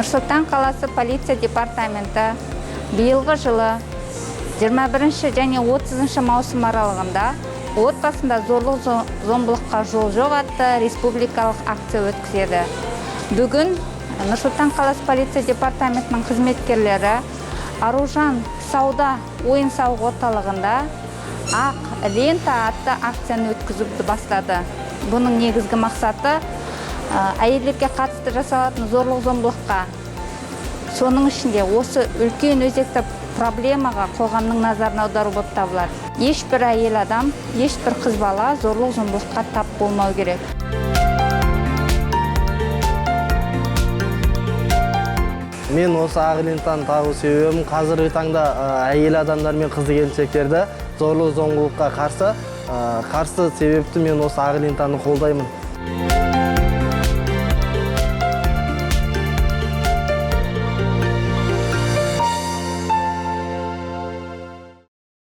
Нұр-Сұлтан қаласы полиция департаменті биылғы жылы 21 және 30 маусым аралығында отбасында зорлық-зомбылыққа жол жоқ атты республикалық акция өткізеді. Бүгін Нұр-Сұлтан қаласы полиция департаментінің қызметкерлері Аружан сауда ойын-сауық орталығында ақ лента атты акцияны өткізуді бастады. Бұның негізгі мақсаты әйелдерге қатысты жасалатын зорлық-зомбылыққа, соның ішінде осы үлкен өзекті проблемаға қоғамның назарын аудару болып табылады. Ешбір әйел адам, ешбір қыз бала зорлық-зомбылыққа тап болмау керек. Мен осы ақ лентаны тағу себебім қазіргі таңда әйел адамдар мен қыз-келіншектерді зорлық-зомбылыққа қарсы себепті мен осы ақ лентаны қолдаймын.